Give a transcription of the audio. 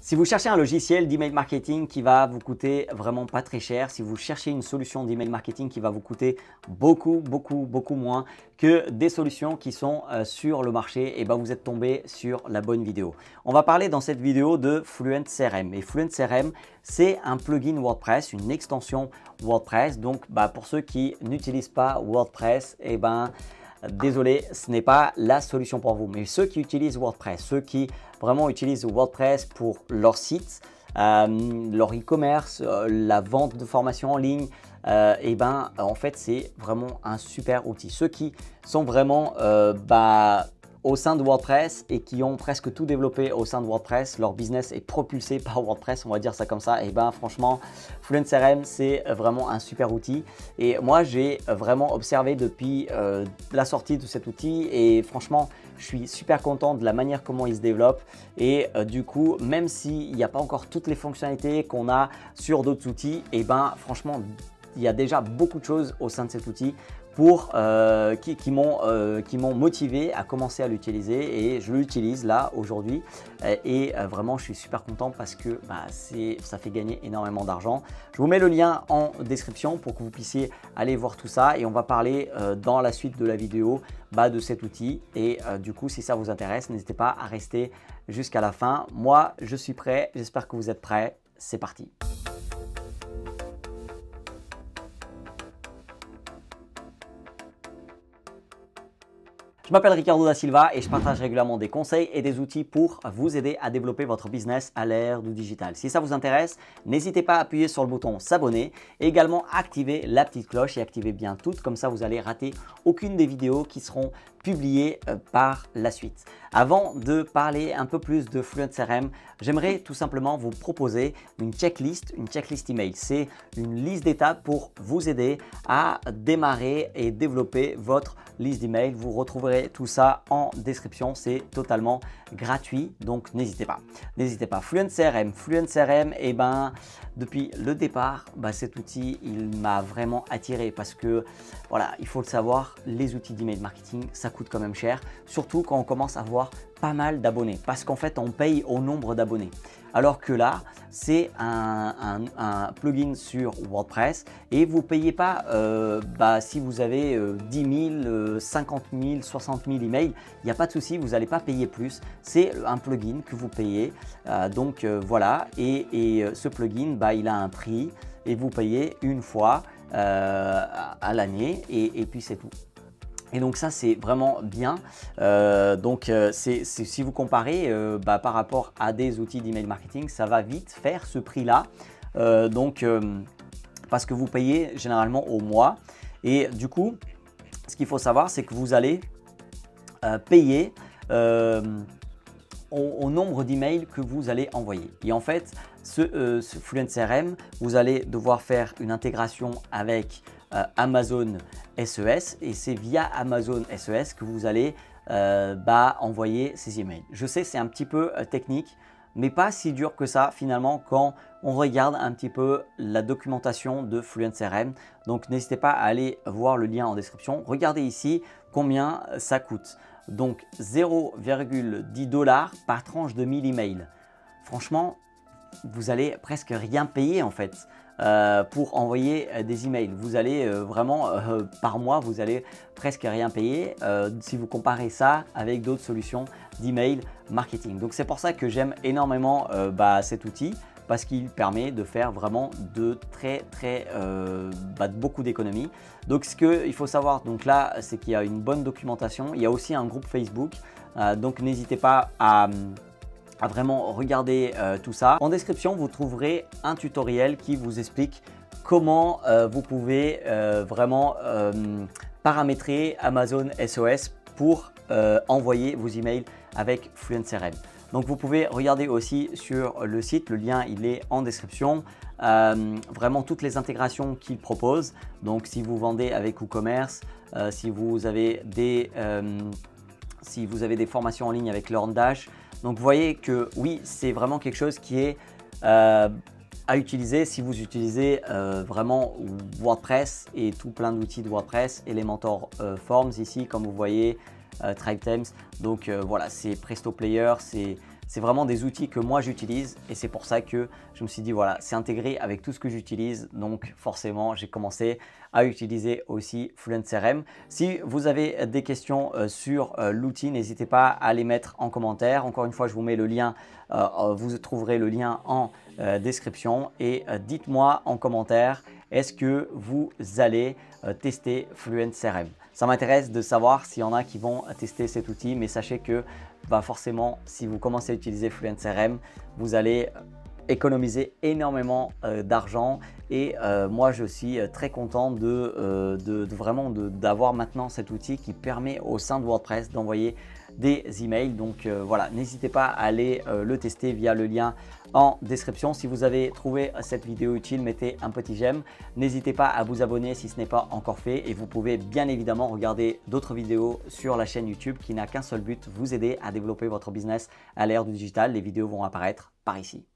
Si vous cherchez un logiciel d'email marketing qui va vous coûter vraiment pas très cher, si vous cherchez une solution d'email marketing qui va vous coûter beaucoup moins que des solutions qui sont sur le marché, et ben vous êtes tombé sur la bonne vidéo. On va parler dans cette vidéo de Fluent CRM. Et Fluent CRM, c'est un plugin WordPress, une extension WordPress. Donc pour ceux qui n'utilisent pas WordPress, et désolé, ce n'est pas la solution pour vous. Mais ceux qui utilisent WordPress, ceux qui vraiment utilisent WordPress pour leur site, leur e-commerce, la vente de formations en ligne, en fait, c'est vraiment un super outil. Ceux qui sont vraiment au sein de WordPress et qui ont presque tout développé au sein de WordPress, leur business est propulsé par WordPress, on va dire ça comme ça, et franchement, Fluent CRM, c'est vraiment un super outil. Et moi, j'ai vraiment observé depuis la sortie de cet outil et franchement, je suis super content de la manière comment il se développe. Et du coup, même s'il n'y a pas encore toutes les fonctionnalités qu'on a sur d'autres outils, franchement, il y a déjà beaucoup de choses au sein de cet outil qui m'ont motivé à commencer à l'utiliser, et je l'utilise là aujourd'hui et vraiment je suis super content parce que ça fait gagner énormément d'argent. Je vous mets le lien en description pour que vous puissiez aller voir tout ça, et on va parler dans la suite de la vidéo de cet outil. Et du coup, si ça vous intéresse, n'hésitez pas à rester jusqu'à la fin. Moi, je suis prêt, j'espère que vous êtes prêts. C'est parti. Je m'appelle Ricardo da Silva et je partage régulièrement des conseils et des outils pour vous aider à développer votre business à l'ère du digital. Si ça vous intéresse, n'hésitez pas à appuyer sur le bouton s'abonner et également activer la petite cloche, et activez bien toutes, comme ça vous allez rater aucune des vidéos qui seront publiées par la suite. Avant de parler un peu plus de Fluent CRM, j'aimerais tout simplement vous proposer une checklist email. C'est une liste d'étapes pour vous aider à démarrer et développer votre liste d'email. Vous retrouverez tout ça en description, c'est totalement gratuit, donc n'hésitez pas. N'hésitez pas. Fluent CRM, depuis le départ, cet outil, il m'a vraiment attiré parce que voilà, il faut le savoir, les outils d'email marketing, ça coûte quand même cher, surtout quand on commence à avoir pas mal d'abonnés, parce qu'en fait, on paye au nombre d'abonnés. Alors que là, c'est un plugin sur WordPress et vous ne payez pas si vous avez 10 000, 50 000, 60 000 emails, il n'y a pas de souci, vous n'allez pas payer plus. C'est un plugin que vous payez. Voilà, et ce plugin, il a un prix et vous payez une fois à l'année, et puis c'est tout. Et donc ça, c'est vraiment bien. Si vous comparez par rapport à des outils d'email marketing, ça va vite faire ce prix-là. Parce que vous payez généralement au mois. Et du coup, ce qu'il faut savoir, c'est que vous allez payer au nombre d'emails que vous allez envoyer. Et en fait, ce Fluent CRM, vous allez devoir faire une intégration avec Amazon SES, et c'est via Amazon SES que vous allez envoyer ces emails. Je sais, c'est un petit peu technique, mais pas si dur que ça finalement quand on regarde un petit peu la documentation de Fluent CRM. Donc n'hésitez pas à aller voir le lien en description. Regardez ici combien ça coûte. Donc 0,10 $ par tranche de 1000 emails. Franchement, vous allez presque rien payer en fait pour envoyer des emails. Vous allez par mois, vous allez presque rien payer si vous comparez ça avec d'autres solutions d'email marketing. Donc c'est pour ça que j'aime énormément cet outil, parce qu'il permet de faire vraiment de beaucoup d'économies. Donc ce qu'il faut savoir donc là, c'est qu'il y a une bonne documentation. Il y a aussi un groupe Facebook, donc n'hésitez pas à vraiment regarder tout ça. En description, vous trouverez un tutoriel qui vous explique comment vous pouvez paramétrer Amazon SOS pour envoyer vos emails avec Fluent CRM. Donc vous pouvez regarder aussi sur le site, le lien il est en description, vraiment toutes les intégrations qu'il propose. Donc si vous vendez avec WooCommerce, si vous avez des formations en ligne avec LearnDash. Donc vous voyez que oui, c'est vraiment quelque chose qui est à utiliser si vous utilisez vraiment WordPress et tout plein d'outils de WordPress, Elementor Forms ici comme vous voyez, TribeTems. Donc voilà, c'est Presto Player, c'est vraiment des outils que moi j'utilise et c'est pour ça que je me suis dit voilà, c'est intégré avec tout ce que j'utilise. Donc forcément, j'ai commencé à utiliser aussi Fluent CRM. Si vous avez des questions sur l'outil, n'hésitez pas à les mettre en commentaire. Encore une fois, je vous mets le lien, vous trouverez le lien en description et dites-moi en commentaire, est-ce que vous allez tester Fluent CRM? Ça m'intéresse de savoir s'il y en a qui vont tester cet outil, mais sachez que forcément, si vous commencez à utiliser Fluent CRM, vous allez économiser énormément d'argent et moi je suis très content vraiment d'avoir maintenant cet outil qui permet au sein de WordPress d'envoyer des emails. Donc voilà, n'hésitez pas à aller le tester via le lien en description. Si vous avez trouvé cette vidéo utile, mettez un petit j'aime. N'hésitez pas à vous abonner si ce n'est pas encore fait et vous pouvez bien évidemment regarder d'autres vidéos sur la chaîne YouTube qui n'a qu'un seul but, vous aider à développer votre business à l'ère du digital. Les vidéos vont apparaître par ici.